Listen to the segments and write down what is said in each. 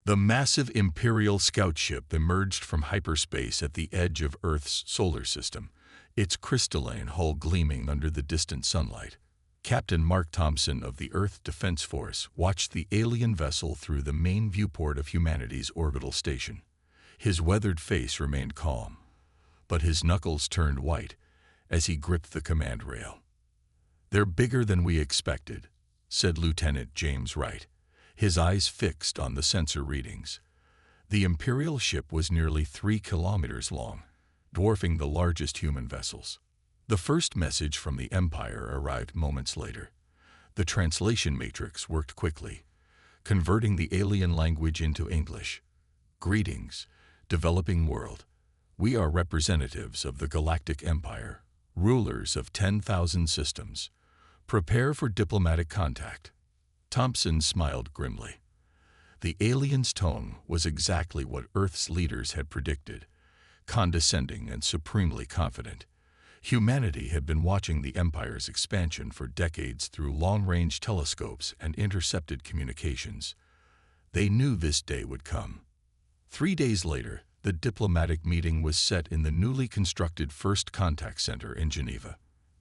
The massive Imperial scout ship emerged from hyperspace at the edge of Earth's solar system, its crystalline hull gleaming under the distant sunlight. Captain Mark Thompson of the Earth Defense Force watched the alien vessel through the main viewport of humanity's orbital station. His weathered face remained calm, but his knuckles turned white as he gripped the command rail. "They're bigger than we expected," said Lieutenant James Wright, his eyes fixed on the sensor readings. The Imperial ship was nearly 3 kilometers long, dwarfing the largest human vessels. The first message from the Empire arrived moments later. The translation matrix worked quickly, converting the alien language into English. "Greetings, developing world. We are representatives of the Galactic Empire, rulers of 10,000 systems. Prepare for diplomatic contact." Thompson smiled grimly. The alien's tone was exactly what Earth's leaders had predicted, condescending and supremely confident. Humanity had been watching the Empire's expansion for decades through long-range telescopes and intercepted communications. They knew this day would come. 3 days later, the diplomatic meeting was set in the newly constructed First Contact Center in Geneva.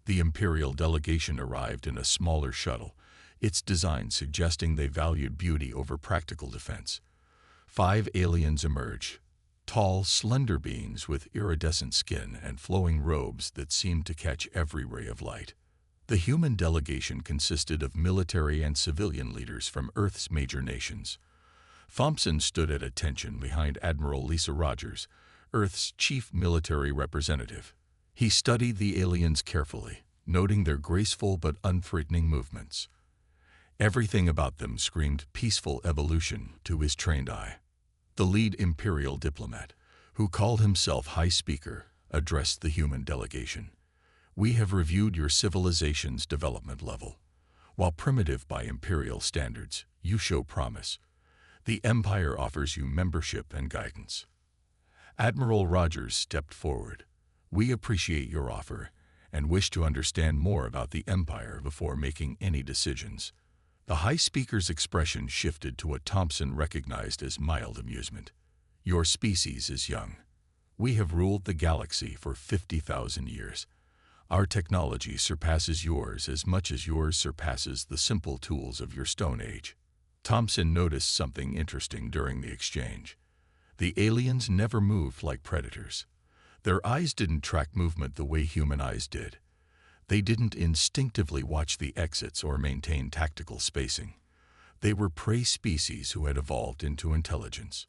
The Imperial delegation arrived in a smaller shuttle, its design suggesting they valued beauty over practical defense. 5 aliens emerged, tall, slender beings with iridescent skin and flowing robes that seemed to catch every ray of light. The human delegation consisted of military and civilian leaders from Earth's major nations. Thompson stood at attention behind Admiral Lisa Rogers, Earth's chief military representative. He studied the aliens carefully, noting their graceful but unthreatening movements. Everything about them screamed peaceful evolution to his trained eye. The lead Imperial diplomat, who called himself High Speaker, addressed the human delegation. "We have reviewed your civilization's development level. While primitive by Imperial standards, you show promise. The Empire offers you membership and guidance." Admiral Rogers stepped forward. "We appreciate your offer and wish to understand more about the Empire before making any decisions." The High Speaker's expression shifted to what Thompson recognized as mild amusement. "Your species is young. We have ruled the galaxy for 50,000 years. Our technology surpasses yours as much as yours surpasses the simple tools of your Stone Age." Thompson noticed something interesting during the exchange. The aliens never moved like predators. Their eyes didn't track movement the way human eyes did. They didn't instinctively watch the exits or maintain tactical spacing. They were prey species who had evolved into intelligence.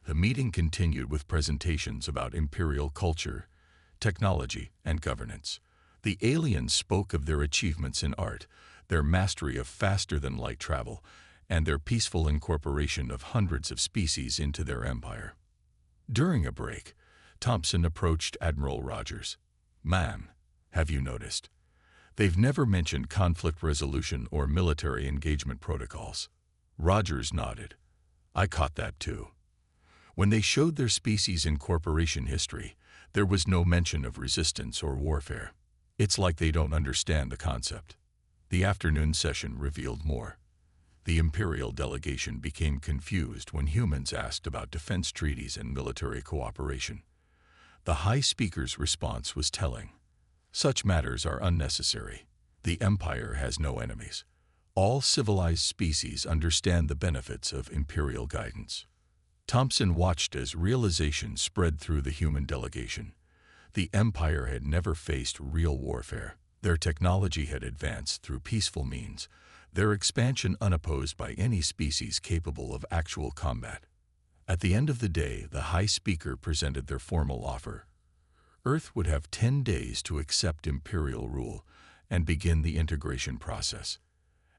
The meeting continued with presentations about Imperial culture, technology, and governance. The aliens spoke of their achievements in art, their mastery of faster-than-light travel, and their peaceful incorporation of hundreds of species into their empire. During a break, Thompson approached Admiral Rogers. "Ma'am, have you noticed? They've never mentioned conflict resolution or military engagement protocols." Rogers nodded. "I caught that too. When they showed their species incorporation history, there was no mention of resistance or warfare. It's like they don't understand the concept." The afternoon session revealed more. The Imperial delegation became confused when humans asked about defense treaties and military cooperation. The High Speaker's response was telling. "Such matters are unnecessary. The Empire has no enemies. All civilized species understand the benefits of Imperial guidance." Thompson watched as realization spread through the human delegation. The Empire had never faced real warfare. Their technology had advanced through peaceful means, their expansion unopposed by any species capable of actual combat. At the end of the day, the High Speaker presented their formal offer. Earth would have 10 days to accept Imperial rule and begin the integration process.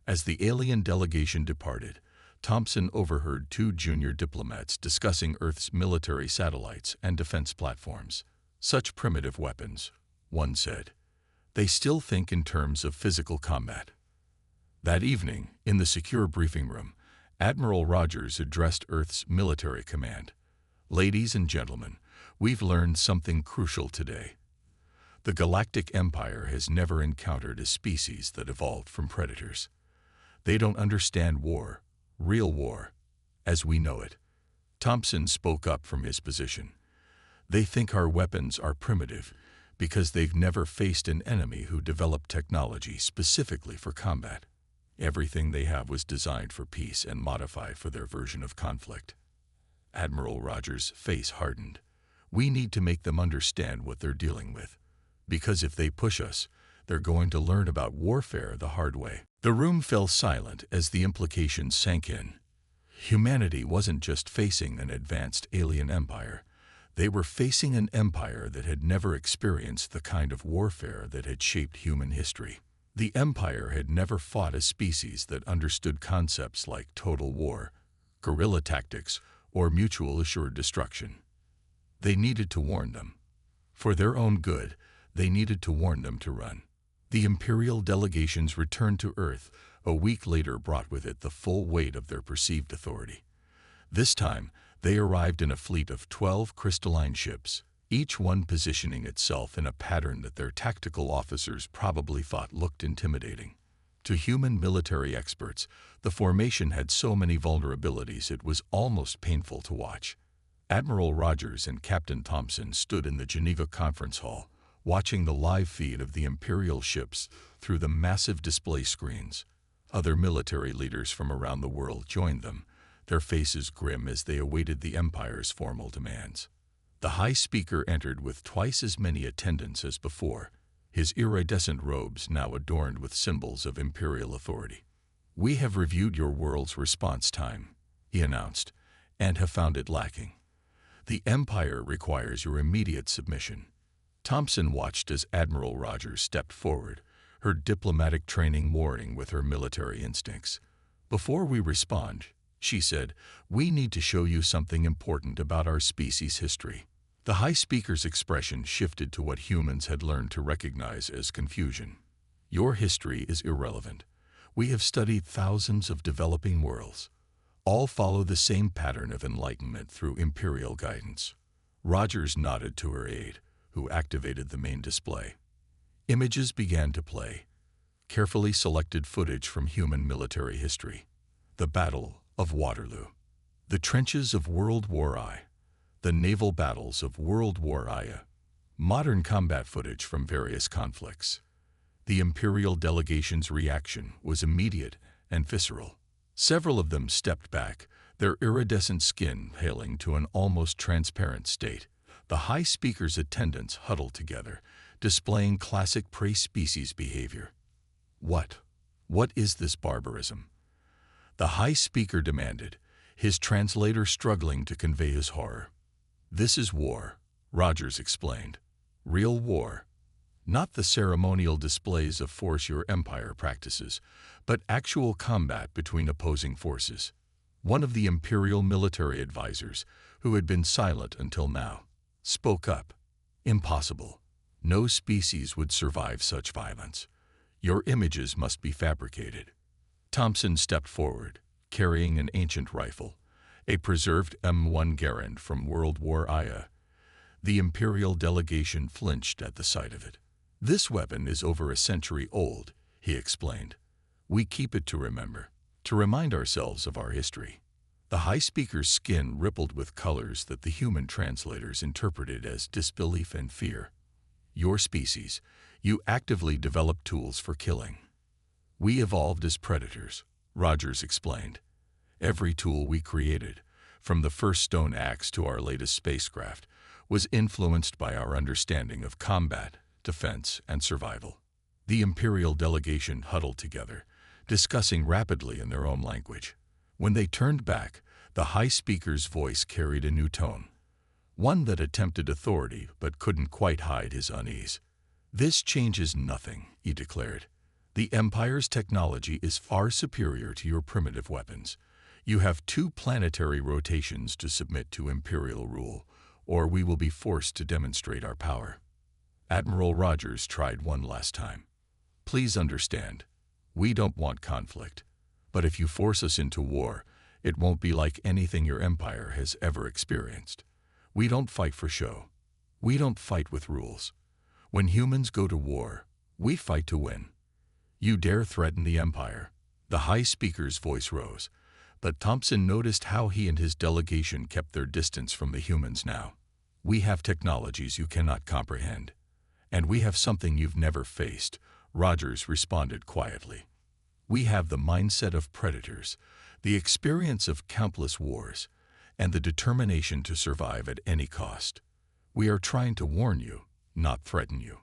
As the alien delegation departed, Thompson overheard 2 junior diplomats discussing Earth's military satellites and defense platforms. "Such primitive weapons," one said. "They still think in terms of physical combat." That evening, in the secure briefing room, Admiral Rogers addressed Earth's military command. "Ladies and gentlemen, we've learned something crucial today. The Galactic Empire has never encountered a species that evolved from predators. They don't understand war, real war, as we know it. Thompson spoke up from his position. They think our weapons are primitive because they've never faced an enemy who developed technology specifically for combat. Everything they have was designed for peace and modified for their version of conflict. Admiral Rogers' face hardened. We need to make them understand what they're dealing with, because if they push us, they're going to learn about warfare the hard way. The room fell silent as the implications sank in. Humanity wasn't just facing an advanced alien empire. They were facing an empire that had never experienced the kind of warfare that had shaped human history. The empire had never fought a species that understood concepts like total war, guerrilla tactics, or mutual assured destruction. They needed to warn them. For their own good, they needed to warn them to run. The Imperial delegations returned to Earth a week later brought with it the full weight of their perceived authority. This time, they arrived in a fleet of 12 crystalline ships, each one positioning itself in a pattern that their tactical officers probably thought looked intimidating. To human military experts, the formation had so many vulnerabilities it was almost painful to watch. Admiral Rogers and Captain Thompson stood in the Geneva conference hall, watching the live feed of the Imperial ships through the massive display screens. Other military leaders from around the world joined them, their faces grim as they awaited the Empire's formal demands. The High Speaker entered with twice as many attendants as before, his iridescent robes now adorned with symbols of Imperial authority. "We have reviewed your world's response time," he announced, "and have found it lacking. The Empire requires your immediate submission." Thompson watched as Admiral Rogers stepped forward, her diplomatic training warring with her military instincts. "Before we respond," she said, "we need to show you something important about our species' history." The High Speaker's expression shifted to what humans had learned to recognize as confusion. "Your history is irrelevant. We have studied thousands of developing worlds. All follow the same pattern of enlightenment through Imperial guidance." Rogers nodded to her aide, who activated the main display. Images began to play, carefully selected footage from human military history. The Battle of Waterloo, the trenches of World War I, the naval battles of World War I, modern combat footage from various conflicts. The Imperial delegation's reaction was immediate and visceral. Several of them stepped back, their iridescent skin paling to an almost transparent state. The High Speaker's attendants huddled together, displaying classic prey-species behavior. What is this barbarism?" The High Speaker demanded, his translator struggling to convey his horror. "This is war," Rogers explained. "Real war. Not the ceremonial displays of force your empire practices, but actual combat between opposing forces." One of the Imperial military advisors, who had been silent until now, spoke up. "Impossible. No species would survive such violence. Your images must be fabricated." Thompson stepped forward, carrying an ancient rifle, a preserved M1 Garand from World War I. The Imperial delegation flinched at the sight of it. "This weapon is over a century old," he explained. "We keep it to remember, to remind ourselves of our history." The High Speaker's skin rippled with colors that the human translators interpreted as disbelief and fear. "Your species, you actively developed tools for killing. We evolved as predators," Rogers explained. "Every tool we created, from the first stone axe to our latest spacecraft, was influenced by our understanding of combat, defense, and survival." The Imperial delegation huddled together, discussing rapidly in their own language. When they turned back, the High Speaker's voice carried a new tone, one that attempted authority but couldn't quite hide his unease. "This changes nothing," he declared. "The Empire's technology is far superior to your primitive weapons. You have 2 planetary rotations to submit to Imperial rule, or we will be forced to demonstrate our power." Admiral Rogers tried one last time. "Please understand, we don't want conflict. But if you force us into war, it won't be like anything your empire has ever experienced. We don't fight for show. We don't fight with rules. When humans go to war, we fight to win. You dare threaten the empire?" The High Speaker's voice rose, But Thompson noticed how he and his delegation kept their distance from the humans now. "We have technologies you cannot comprehend. And we have something you've never faced," Rogers responded quietly. "We have the mindset of predators, the experience of countless wars, and the determination to survive at any cost. We are trying to warn you, not threaten you."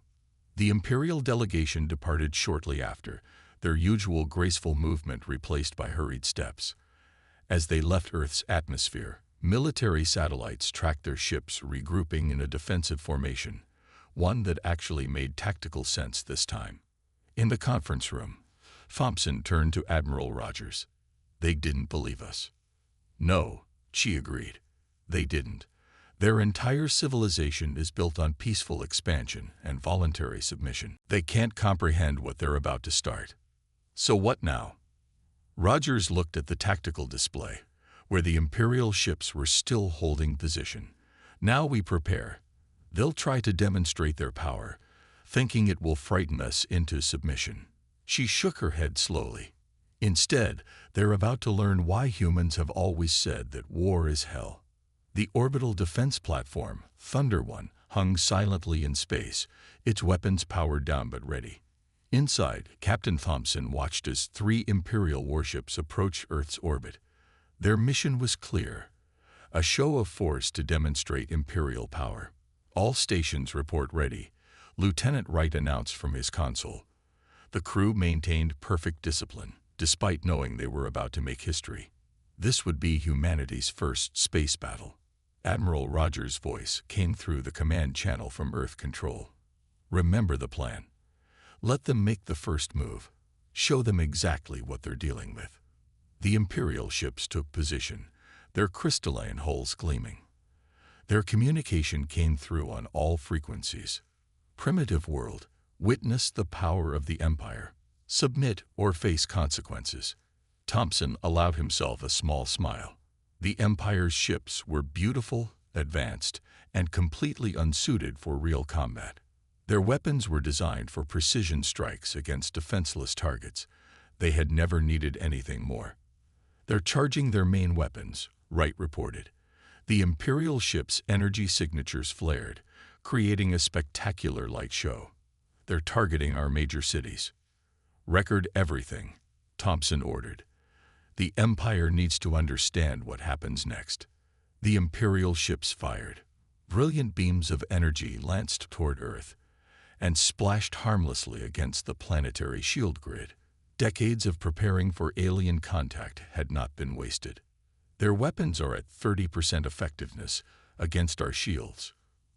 The Imperial delegation departed shortly after, their usual graceful movement replaced by hurried steps. As they left Earth's atmosphere, military satellites tracked their ships regrouping in a defensive formation, one that actually made tactical sense this time. In the conference room, Thompson turned to Admiral Rogers. "They didn't believe us." "No," she agreed. "They didn't. Their entire civilization is built on peaceful expansion and voluntary submission. They can't comprehend what they're about to start." "So what now?" Rogers looked at the tactical display, where the Imperial ships were still holding position. "Now we prepare. They'll try to demonstrate their power, thinking it will frighten us into submission." She shook her head slowly. "Instead, they're about to learn why humans have always said that war is hell." The orbital defense platform, Thunder One, hung silently in space, its weapons powered down but ready. Inside, Captain Thompson watched as 3 Imperial warships approached Earth's orbit. Their mission was clear: a show of force to demonstrate Imperial power. "All stations report ready," Lieutenant Wright announced from his console. The crew maintained perfect discipline, despite knowing they were about to make history. This would be humanity's first space battle. Admiral Rogers' voice came through the command channel from Earth Control. "Remember the plan. Let them make the first move. Show them exactly what they're dealing with." The Imperial ships took position, their crystalline hulls gleaming. Their communication came through on all frequencies. "Primitive world, witness the power of the Empire. Submit or face consequences." Thompson allowed himself a small smile. The Empire's ships were beautiful, advanced, and completely unsuited for real combat. Their weapons were designed for precision strikes against defenseless targets. They had never needed anything more. "They're charging their main weapons," Wright reported. The Imperial ship's energy signatures flared, creating a spectacular light show. "They're targeting our major cities." "Record everything," Thompson ordered. "The Empire needs to understand what happens next." The Imperial ships fired. Brilliant beams of energy lanced toward Earth and splashed harmlessly against the planetary shield grid. Decades of preparing for alien contact had not been wasted. "Their weapons are at 30% effectiveness against our shields,"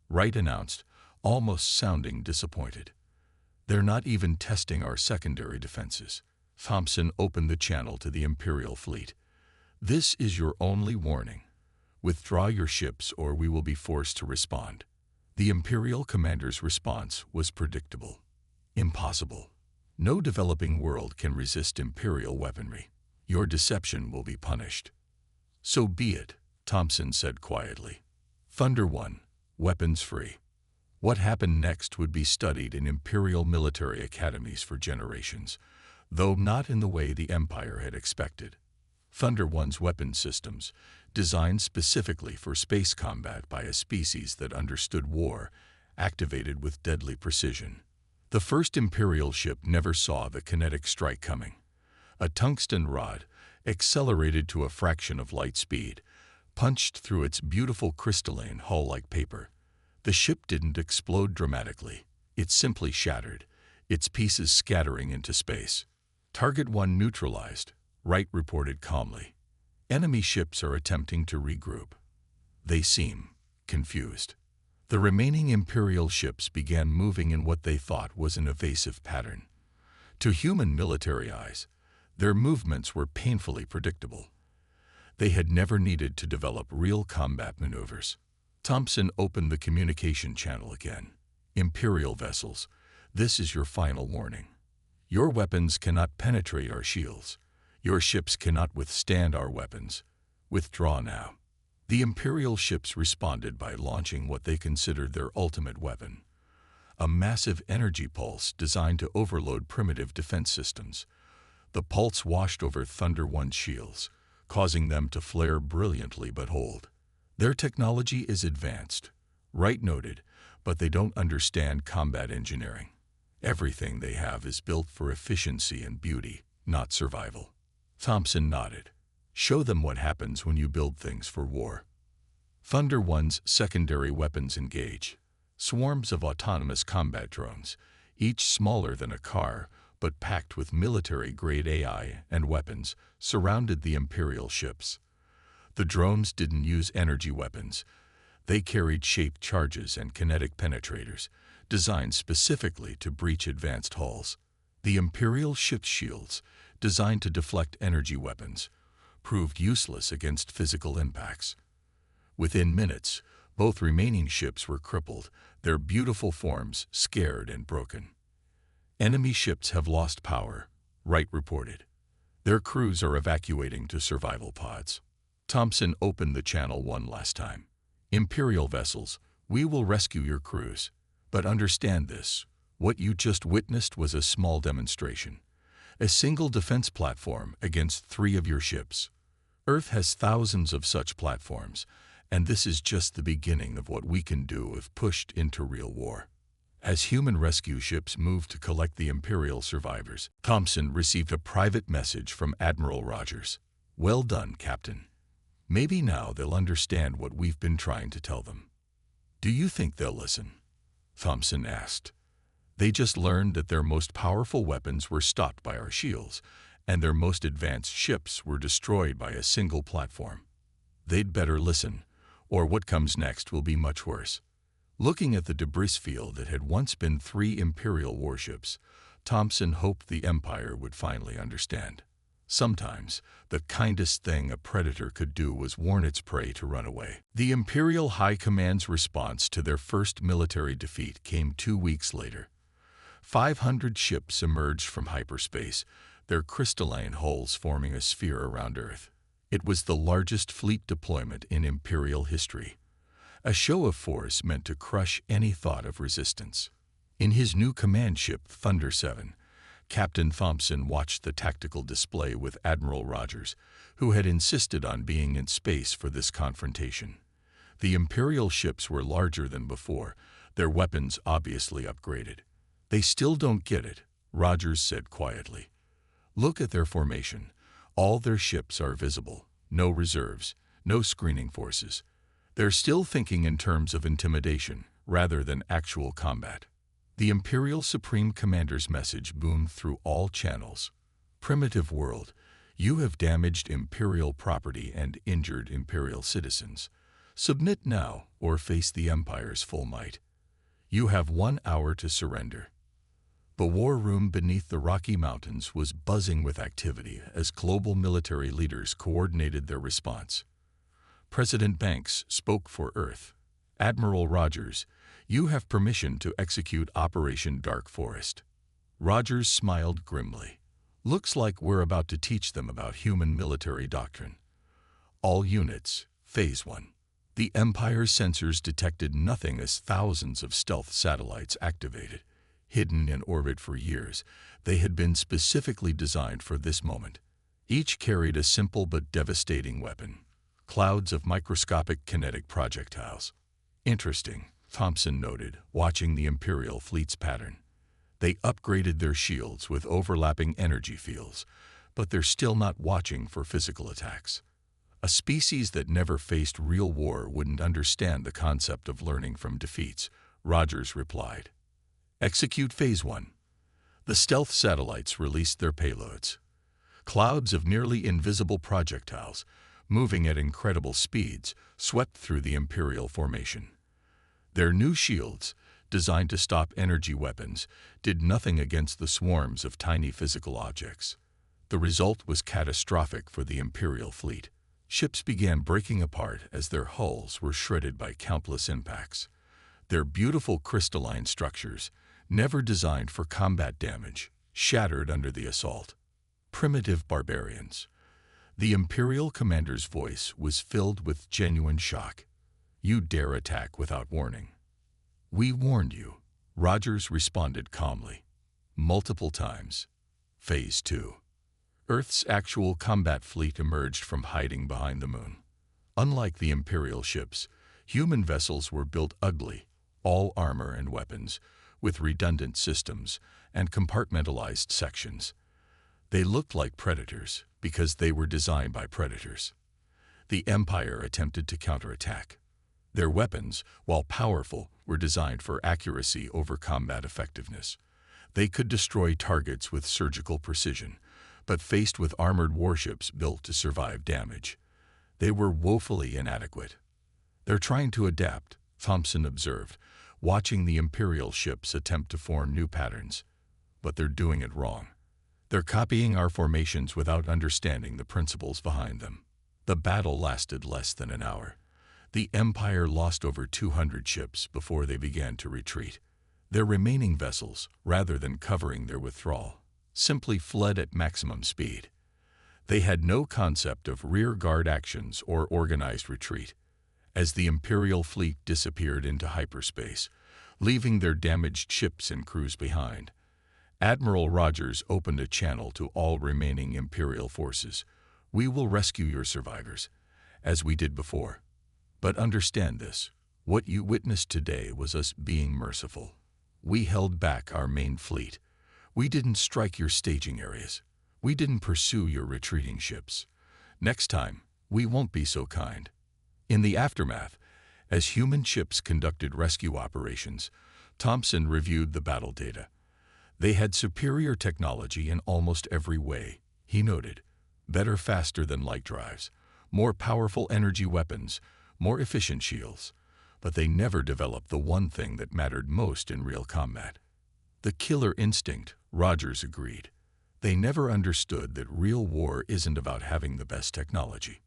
Wright announced, almost sounding disappointed. "They're not even testing our secondary defenses." Thompson opened the channel to the Imperial fleet. "This is your only warning. Withdraw your ships or we will be forced to respond." The Imperial commander's response was predictable. "Impossible. No developing world can resist Imperial weaponry. Your deception will be punished." "So be it," Thompson said quietly. Thunder One, weapons free. What happened next would be studied in Imperial military academies for generations, though not in the way the Empire had expected. Thunder One's weapon systems, designed specifically for space combat by a species that understood war, activated with deadly precision. The first Imperial ship never saw the kinetic strike coming. A tungsten rod, accelerated to a fraction of light speed, punched through its beautiful crystalline hull like paper. The ship didn't explode dramatically. It simply shattered, its pieces scattering into space. "Target 1 neutralized," Wright reported calmly. "Enemy ships are attempting to regroup. They seem confused." The remaining Imperial ships began moving in what they thought was an evasive pattern. To human military eyes, their movements were painfully predictable. They had never needed to develop real combat maneuvers. Thompson opened the communication channel again. "Imperial vessels, this is your final warning. Your weapons cannot penetrate our shields. Your ships cannot withstand our weapons. Withdraw now." The Imperial ships responded by launching what they considered their ultimate weapon, a massive energy pulse designed to overload primitive defense systems. The pulse washed over Thunder One's shields, causing them to flare brilliantly. But hold. Their technology is advanced, Wright noted, but they don't understand combat engineering. Everything they have is built for efficiency and beauty, not survival. Thompson nodded. Show them what happens when you build things for war. Thunder One's secondary weapons engage. Swarms of autonomous combat drones, each smaller than a car, but packed with military-grade AI and weapons, surrounded the Imperial ships. The drones didn't use energy weapons. They carried shaped charges and kinetic penetrators, designed specifically to breach advanced hulls. The Imperial ship's shields, designed to deflect energy weapons, proved useless against physical impacts. Within minutes, both remaining ships were crippled, their beautiful forms scared and broken. Enemy ships have lost power, Wright reported. Their crews are evacuating to survival pods. Thompson opened the channel one last time. Imperial vessels, we will rescue your crews. But understand this, what you just witnessed was a small demonstration. A single defense platform against 3 of your ships. Earth has thousands of such platforms, and this is just the beginning of what we can do if pushed into real war. As human rescue ships moved to collect the Imperial survivors, Thompson received a private message from Admiral Rogers. Well done, Captain. Maybe now they'll understand what we've been trying to tell them. Do you think they'll listen? Thompson asked. They just learned that their most powerful weapons were stopped by our shields, and their most advanced ships were destroyed by a single platform. They'd better listen, or what comes next will be much worse. Looking at the debris field that had once been 3 Imperial warships, Thompson hoped the Empire would finally understand. Sometimes, the kindest thing a predator could do was warn its prey to run away. The Imperial High Command's response to their first military defeat came 2 weeks later. 500 ships emerged from hyperspace, their crystalline hulls forming a sphere around Earth. It was the largest fleet deployment in Imperial history. A show of force meant to crush any thought of resistance. In his new command ship, Thunder 7, Captain Thompson watched the tactical display with Admiral Rogers, who had insisted on being in space for this confrontation. The Imperial ships were larger than before, their weapons obviously upgraded. They still don't get it, Rogers said quietly. Look at their formation. All their ships are visible, no reserves, no screening forces. They're still thinking in terms of intimidation, rather than actual combat. The Imperial Supreme Commander's message boomed through all channels. Primitive world, you have damaged Imperial property and injured Imperial citizens. Submit now or face the Empire's full might. You have 1 hour to surrender. The war room beneath the Rocky Mountains was buzzing with activity as global military leaders coordinated their response. President Banks spoke for Earth. Admiral Rogers, you have permission to execute Operation Dark Forest. Rogers smiled grimly. Looks like we're about to teach them about human military doctrine. All units, Phase 1. The Empire's sensors detected nothing as thousands of stealth satellites activated. Hidden in orbit for years, they had been specifically designed for this moment. Each carried a simple but devastating weapon. Clouds of microscopic kinetic projectiles. Interesting, Thompson noted, watching the Imperial fleet's pattern. They upgraded their shields with overlapping energy fields, but they're still not watching for physical attacks. A species that never faced real war wouldn't understand the concept of learning from defeats, Rogers replied. Execute Phase 1. The stealth satellites released their payloads. Clouds of nearly invisible projectiles, moving at incredible speeds, swept through the Imperial formation. Their new shields, designed to stop energy weapons, did nothing against the swarms of tiny physical objects. The result was catastrophic for the Imperial fleet. Ships began breaking apart as their hulls were shredded by countless impacts. Their beautiful crystalline structures, never designed for combat damage, shattered under the assault. Primitive barbarians. The Imperial commander's voice was filled with genuine shock. You dare attack without warning. We warned you, Rogers responded calmly. Multiple times. Phase 2. Earth's actual combat fleet emerged from hiding behind the moon. Unlike the Imperial ships, human vessels were built ugly, all armor and weapons, with redundant systems and compartmentalized sections. They looked like predators because they were designed by predators. The Empire attempted to counterattack. Their weapons, while powerful, were designed for accuracy over combat effectiveness. They could destroy targets with surgical precision, but faced with armored warships built to survive damage, they were woefully inadequate. "They're trying to adapt," Thompson observed, watching the Imperial ships attempt to form new patterns. "But they're doing it wrong. They're copying our formations without understanding the principles behind them." The battle lasted less than an hour. The Empire lost over 200 ships before they began to retreat. Their remaining vessels, rather than covering their withdrawal, simply fled at maximum speed. They had no concept of rear guard actions or organized retreat, as the Imperial fleet disappeared into hyperspace, leaving their damaged ships and crews behind. Admiral Rogers opened a channel to all remaining Imperial forces. "We will rescue your survivors, as we did before. But understand this, what you witnessed today was us being merciful. We held back our main fleet. We didn't strike your staging areas. We didn't pursue your retreating ships. Next time, we won't be so kind." In the aftermath, as human ships conducted rescue operations, Thompson reviewed the battle data. They had superior technology in almost every way, he noted. Better faster than light drives, more powerful energy weapons, more efficient shields. But they never developed the one thing that mattered most in real combat. The killer instinct, Rogers agreed. They never understood that real war isn't about having the best technology.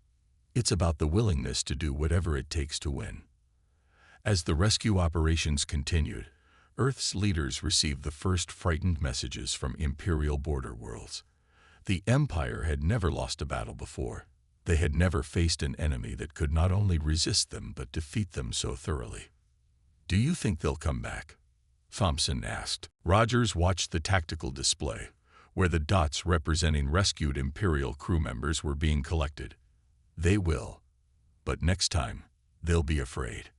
It's about the willingness to do whatever it takes to win. As the rescue operations continued, Earth's leaders received the first frightened messages from Imperial border worlds. The Empire had never lost a battle before. They had never faced an enemy that could not only resist them but defeat them so thoroughly. "Do you think they'll come back?" Thompson asked. Rogers watched the tactical display, where the dots representing rescued Imperial crew members were being collected. "They will. But next time, they'll be afraid.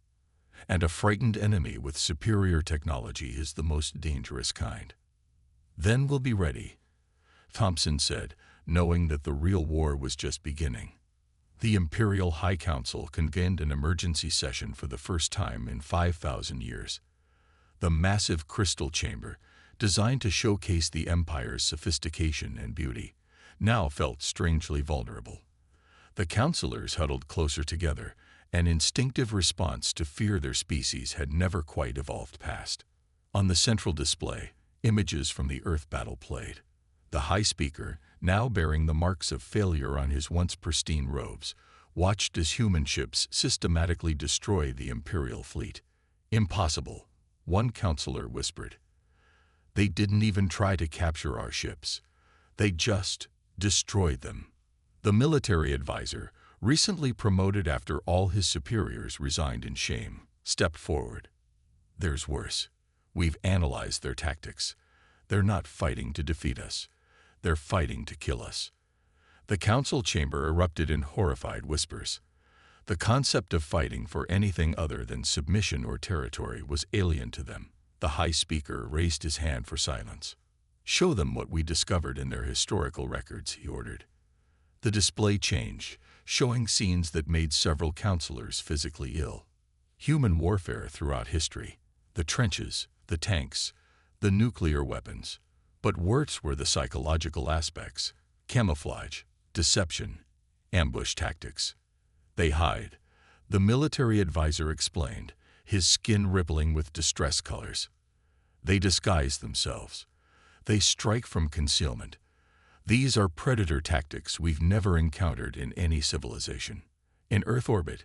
And a frightened enemy with superior technology is the most dangerous kind." "Then we'll be ready," Thompson said, knowing that the real war was just beginning. The Imperial High Council convened an emergency session for the first time in 5,000 years. The massive crystal chamber, designed to showcase the Empire's sophistication and beauty, now felt strangely vulnerable. The councilors huddled closer together, an instinctive response to fear their species had never quite evolved past. On the central display, images from the Earth battle played. The High Speaker, now bearing the marks of failure on his once pristine robes, watched as human ships systematically destroy the Imperial fleet. "Impossible," one counselor whispered. "They didn't even try to capture our ships. They just destroyed them." The military advisor, recently promoted after all his superiors resigned in shame, stepped forward. "There's worse. We've analyzed their tactics. They're not fighting to defeat us. They're fighting to kill us." The council chamber erupted in horrified whispers. The concept of fighting for anything other than submission or territory was alien to them. The High Speaker raised his hand for silence. "Show them what we discovered in their historical records," he ordered. The display changed, showing scenes that made several counselors physically ill. Human warfare throughout history, the trenches, the tanks, the nuclear weapons. But worse were the psychological aspects: camouflage, deception, ambush tactics. "They hide," the military advisor explained, his skin rippling with distress colors. "They disguise themselves. They strike from concealment. These are predator tactics we've never encountered in any civilization." In Earth orbit,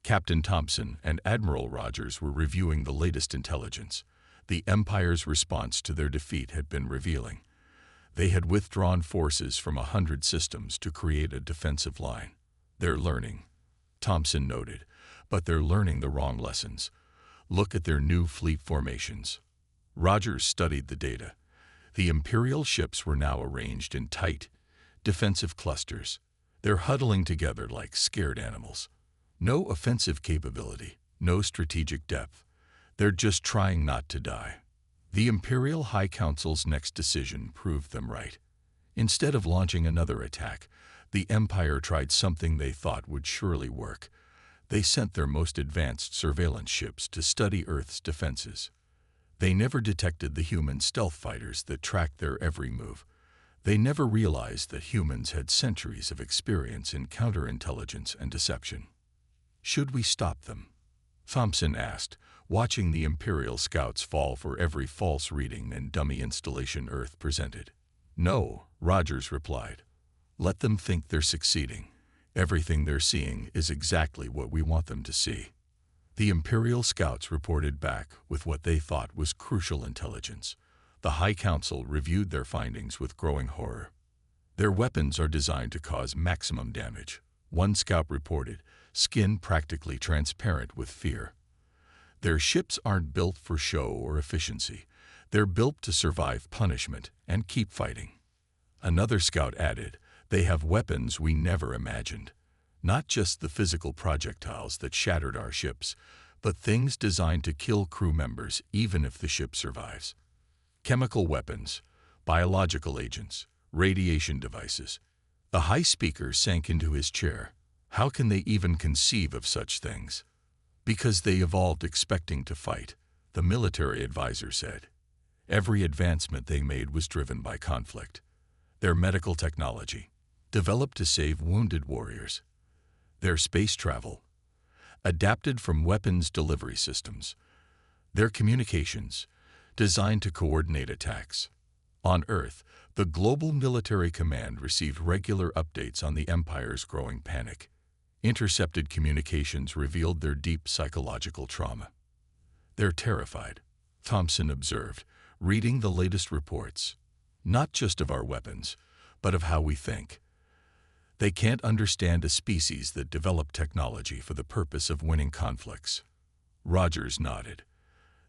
Captain Thompson and Admiral Rogers were reviewing the latest intelligence. The Empire's response to their defeat had been revealing. They had withdrawn forces from 100 systems to create a defensive line. "They're learning," Thompson noted, "but they're learning the wrong lessons. Look at their new fleet formations." Rogers studied the data. The Imperial ships were now arranged in tight, defensive clusters. They're huddling together like scared animals. No offensive capability, no strategic depth. They're just trying not to die. The Imperial High Council's next decision proved them right. Instead of launching another attack, the Empire tried something they thought would surely work. They sent their most advanced surveillance ships to study Earth's defenses. They never detected the human stealth fighters that tracked their every move. They never realized that humans had centuries of experience in counterintelligence and deception. Should we stop them? Thompson asked, watching the Imperial scouts fall for every false reading and dummy installation Earth presented. No, Rogers replied. Let them think they're succeeding. Everything they're seeing is exactly what we want them to see. The Imperial scouts reported back with what they thought was crucial intelligence. The High Council reviewed their findings with growing horror. Their weapons are designed to cause maximum damage. One scout reported, skin practically transparent with fear. Their ships aren't built for show or efficiency. They're built to survive punishment and keep fighting. Another scout added, they have weapons we never imagined. Not just the physical projectiles that shattered our ships, but things designed to kill crew members even if the ship survives. Chemical weapons, biological agents, radiation devices. The High Speaker sank into his chair. How can they even conceive of such things? Because they evolved expecting to fight, the military advisor said. Every advancement they made was driven by conflict. Their medical technology, developed to save wounded warriors. Their space travel, adapted from weapons delivery systems. Their communications, designed to coordinate attacks. On Earth, the Global Military Command received regular updates on the Empire's growing panic. Intercepted communications revealed their deep psychological trauma. They're terrified, Thompson observed, reading the latest reports. Not just of our weapons, but of how we think. They can't understand a species that developed technology for the purpose of winning conflicts. Rogers nodded.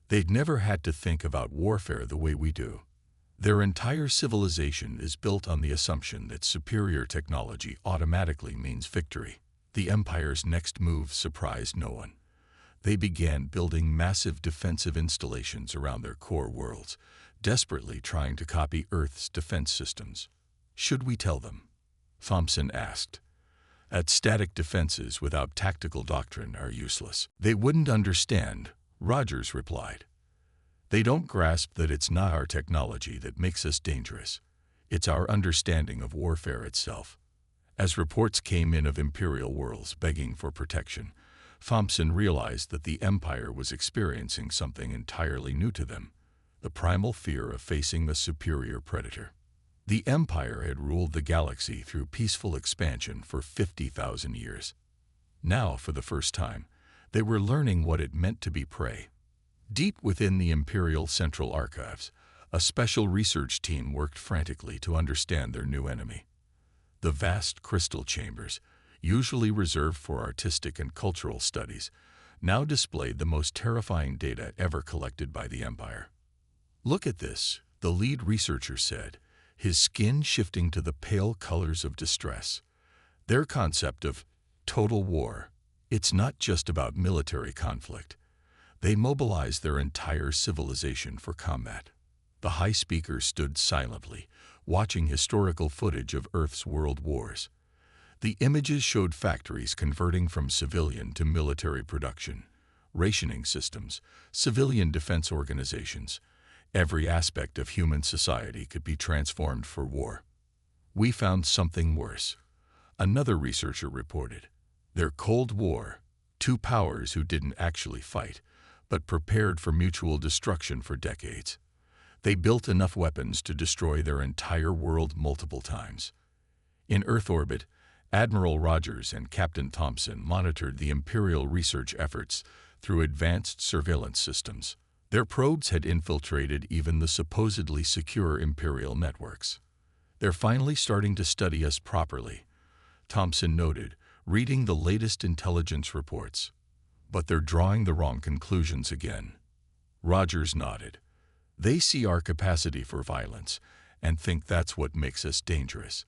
They'd never had to think about warfare the way we do. Their entire civilization is built on the assumption that superior technology automatically means victory. The Empire's next move surprised no one. They began building massive defensive installations around their core worlds, desperately trying to copy Earth's defense systems. Should we tell them? Thompson asked. At static defenses without tactical doctrine are useless. They wouldn't understand, Rogers replied. They don't grasp that it's not our technology that makes us dangerous. It's our understanding of warfare itself. As reports came in of Imperial worlds begging for protection, Thompson realized that the Empire was experiencing something entirely new to them, the primal fear of facing a superior predator. The Empire had ruled the galaxy through peaceful expansion for 50,000 years. Now, for the first time, they were learning what it meant to be prey. Deep within the Imperial Central Archives, a special research team worked frantically to understand their new enemy. The vast crystal chambers, usually reserved for artistic and cultural studies, now displayed the most terrifying data ever collected by the Empire. Look at this, the lead researcher said, his skin shifting to the pale colors of distress. Their concept of total war, it's not just about military conflict. They mobilize their entire civilization for combat. The High Speaker stood silently, watching historical footage of Earth's world wars. The images showed factories converting from civilian to military production, rationing systems, civilian defense organizations. Every aspect of human society could be transformed for war. We found something worse. Another researcher reported. Their Cold War, two powers who didn't actually fight, but prepared for mutual destruction for decades. They built enough weapons to destroy their entire world multiple times. In Earth orbit, Admiral Rogers and Captain Thompson monitored the Imperial research efforts through advanced surveillance systems. Their probes had infiltrated even the supposedly secure Imperial networks. They're finally starting to study us properly, Thompson noted, reading the latest intelligence reports. But they're drawing the wrong conclusions again. Rogers nodded. They see our capacity for violence and think that's what makes us dangerous.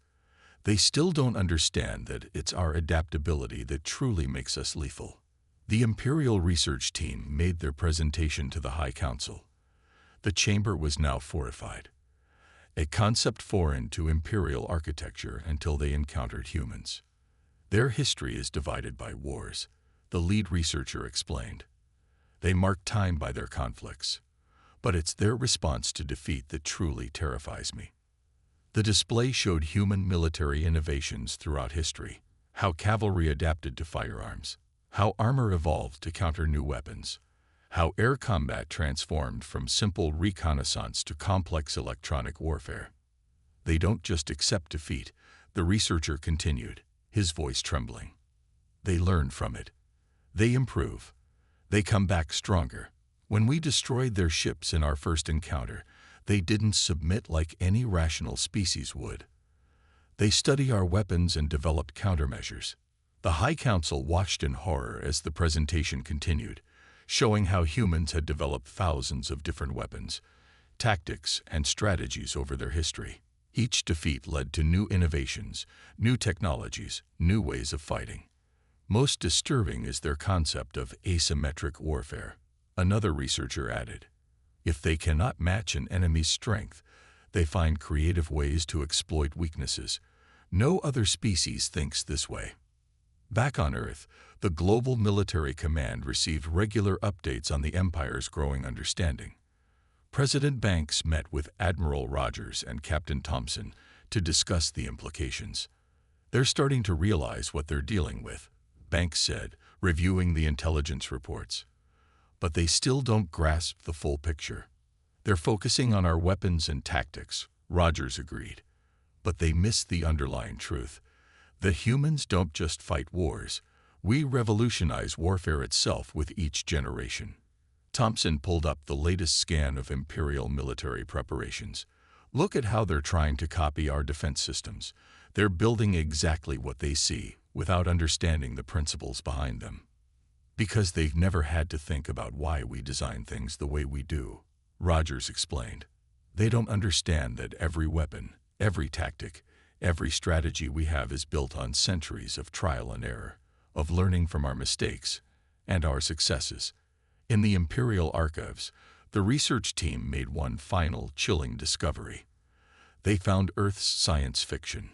They still don't understand that it's our adaptability that truly makes us lethal. The Imperial research team made their presentation to the High Council. The chamber was now fortified, a concept foreign to Imperial architecture until they encountered humans. Their history is divided by wars, the lead researcher explained. They mark time by their conflicts, but it's their response to defeat that truly terrifies me. The display showed human military innovations throughout history, how cavalry adapted to firearms, how armor evolved to counter new weapons, how air combat transformed from simple reconnaissance to complex electronic warfare. They don't just accept defeat, the researcher continued, his voice trembling. They learn from it. They improve. They come back stronger. When we destroyed their ships in our first encounter, they didn't submit like any rational species would. They study our weapons and develop countermeasures. The High Council watched in horror as the presentation continued, showing how humans had developed thousands of different weapons, tactics, and strategies over their history. Each defeat led to new innovations, new technologies, new ways of fighting. Most disturbing is their concept of asymmetric warfare. Another researcher added, if they cannot match an enemy's strength, they find creative ways to exploit weaknesses. No other species thinks this way. Back on Earth, the Global Military Command received regular updates on the Empire's growing understanding. President Banks met with Admiral Rogers and Captain Thompson to discuss the implications. They're starting to realize what they're dealing with, Banks said, reviewing the intelligence reports. But they still don't grasp the full picture. They're focusing on our weapons and tactics, Rogers agreed. But they miss the underlying truth. The humans don't just fight wars. We revolutionize warfare itself with each generation. Thompson pulled up the latest scan of Imperial military preparations. Look at how they're trying to copy our defense systems. They're building exactly what they see, without understanding the principles behind them. Because they've never had to think about why we design things the way we do, Rogers explained. They don't understand that every weapon, every tactic, every strategy we have is built on centuries of trial and error, of learning from our mistakes and our successes. In the Imperial archives, the research team made one final chilling discovery. They found Earth's science fiction.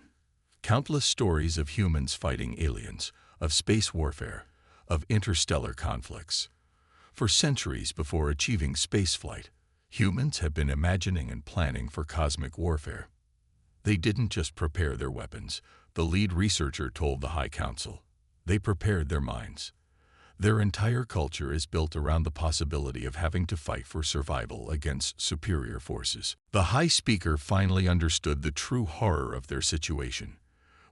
Countless stories of humans fighting aliens, of space warfare, of interstellar conflicts. For centuries before achieving spaceflight, humans have been imagining and planning for cosmic warfare. They didn't just prepare their weapons, the lead researcher told the High Council. They prepared their minds. Their entire culture is built around the possibility of having to fight for survival against superior forces. The High Speaker finally understood the true horror of their situation.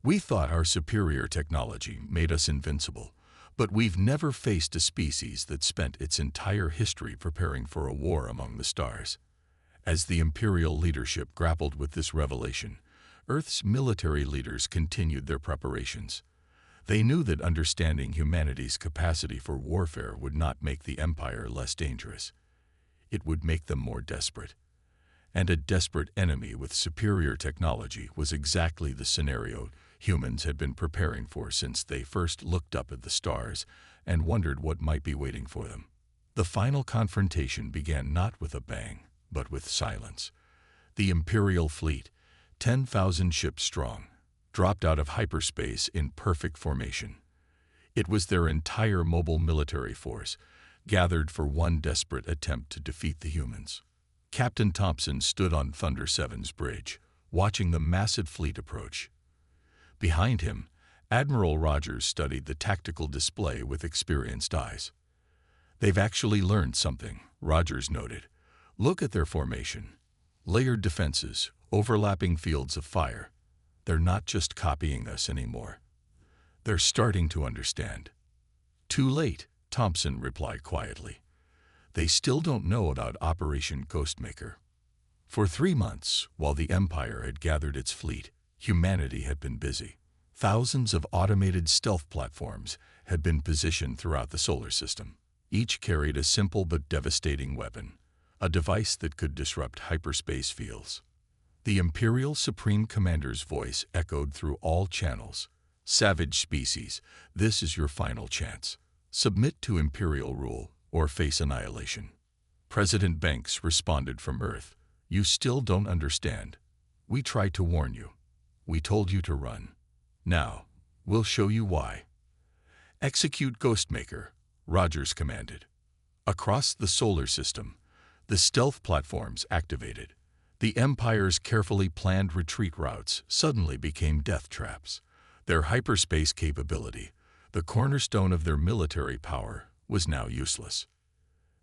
We thought our superior technology made us invincible, but we've never faced a species that spent its entire history preparing for a war among the stars. As the Imperial leadership grappled with this revelation, Earth's military leaders continued their preparations. They knew that understanding humanity's capacity for warfare would not make the Empire less dangerous. It would make them more desperate. And a desperate enemy with superior technology was exactly the scenario humans had been preparing for since they first looked up at the stars and wondered what might be waiting for them. The final confrontation began not with a bang, but with silence. The Imperial fleet, 10,000 ships strong, dropped out of hyperspace in perfect formation. It was their entire mobile military force, gathered for one desperate attempt to defeat the humans. Captain Thompson stood on Thunder 7's bridge, watching the massive fleet approach. Behind him, Admiral Rogers studied the tactical display with experienced eyes. They've actually learned something, Rogers noted. Look at their formation. Layered defenses, overlapping fields of fire. They're not just copying us anymore. They're starting to understand. Too late, Thompson replied quietly. They still don't know about Operation Ghostmaker. For 3 months, while the Empire had gathered its fleet, humanity had been busy. Thousands of automated stealth platforms had been positioned throughout the solar system. Each carried a simple but devastating weapon, a device that could disrupt hyperspace fields. The Imperial Supreme Commander's voice echoed through all channels. Savage species, this is your final chance. Submit to Imperial rule or face annihilation. President Banks responded from Earth. You still don't understand. We tried to warn you. We told you to run. Now, we'll show you why. Execute Ghostmaker, Rogers commanded. Across the solar system, the stealth platforms activated. The Empire's carefully planned retreat routes suddenly became death traps. Their hyperspace capability, the cornerstone of their military power, was now useless.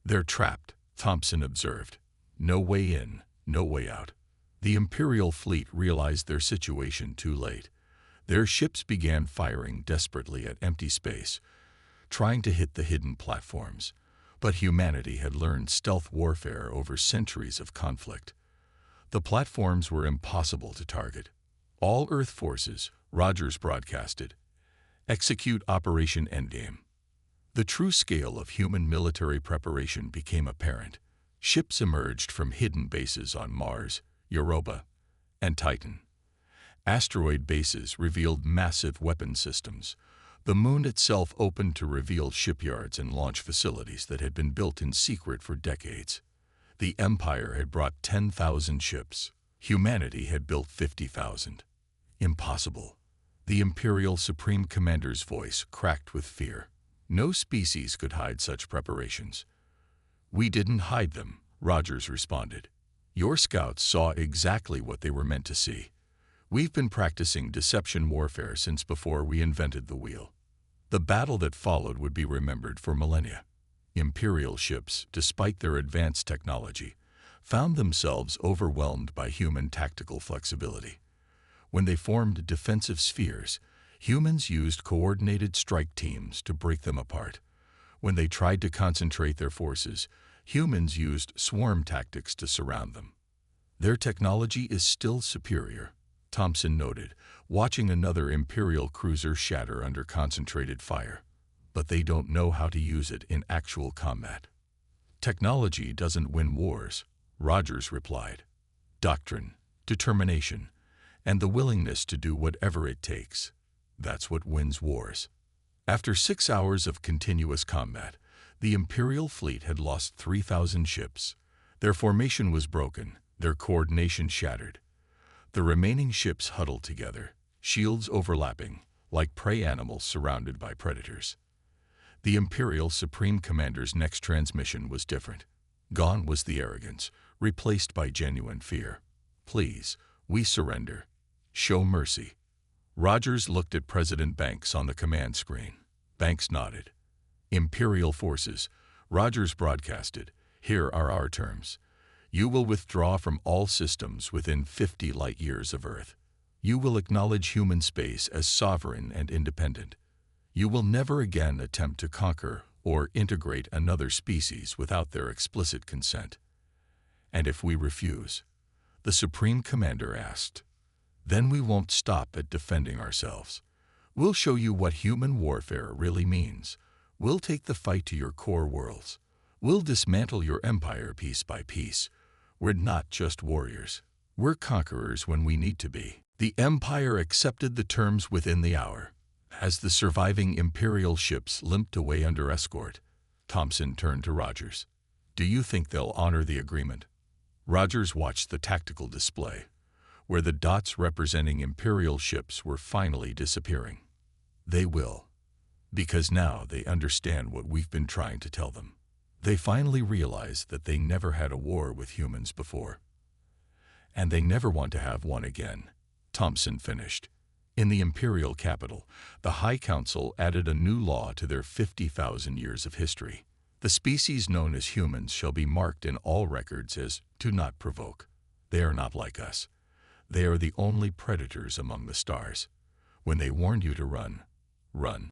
They're trapped, Thompson observed. No way in, no way out. The Imperial fleet realized their situation too late. Their ships began firing desperately at empty space, trying to hit the hidden platforms. But humanity had learned stealth warfare over centuries of conflict. The platforms were impossible to target. All Earth forces, Rogers broadcasted. Execute Operation Endgame. The true scale of human military preparation became apparent. Ships emerged from hidden bases on Mars, Europa, and Titan. Asteroid bases revealed massive weapon systems. The moon itself opened to reveal shipyards and launch facilities that had been built in secret for decades. The Empire had brought 10,000 ships. Humanity had built 50,000. Impossible. The Imperial Supreme Commander's voice cracked with fear. No species could hide such preparations. We didn't hide them, Rogers responded. Your scouts saw exactly what they were meant to see. We've been practicing deception warfare since before we invented the wheel. The battle that followed would be remembered for millennia. Imperial ships, despite their advanced technology, found themselves overwhelmed by human tactical flexibility. When they formed defensive spheres, humans used coordinated strike teams to break them apart. When they tried to concentrate their forces, humans used swarm tactics to surround them. Their technology is still superior, Thompson noted, watching another Imperial cruiser shatter under concentrated fire. But they don't know how to use it in actual combat. Technology doesn't win wars, Rogers replied. Doctrine, determination, and the willingness to do whatever it takes. That's what wins wars. After 6 hours of continuous combat, the Imperial fleet had lost 3,000 ships. Their formation was broken, their coordination shattered. The remaining ships huddled together, shields overlapping, like prey animals surrounded by predators. The Imperial Supreme Commander's next transmission was different. Gone was the arrogance, replaced by genuine fear. Please, we surrender. Show mercy. Rogers looked at President Banks on the command screen. Banks nodded. Imperial forces, Rogers broadcasted. Here are our terms. You will withdraw from all systems within 50 light-years of Earth. You will acknowledge human space as sovereign and independent. You will never again attempt to conquer or integrate another species without their explicit consent. And if we refuse, the Supreme Commander asked, then we won't stop at defending ourselves. We'll show you what human warfare really means. We'll take the fight to your core worlds. We'll dismantle your empire piece by piece. We're not just warriors. We're conquerors when we need to be. The Empire accepted the terms within the hour. As the surviving Imperial ships limped away under escort, Thompson turned to Rogers. Do you think they'll honor the agreement? Rogers watched the tactical display, where the dots representing Imperial ships were finally disappearing. They will, because now they understand what we've been trying to tell them. They finally realize that they never had a war with humans before. And they never want to have one again, Thompson finished. In the Imperial capital, the High Council added a new law to their 50,000 years of history. The species known as humans shall be marked in all records as "do not provoke." They are not like us. They are the only predators among the stars. When they warned you to run, run.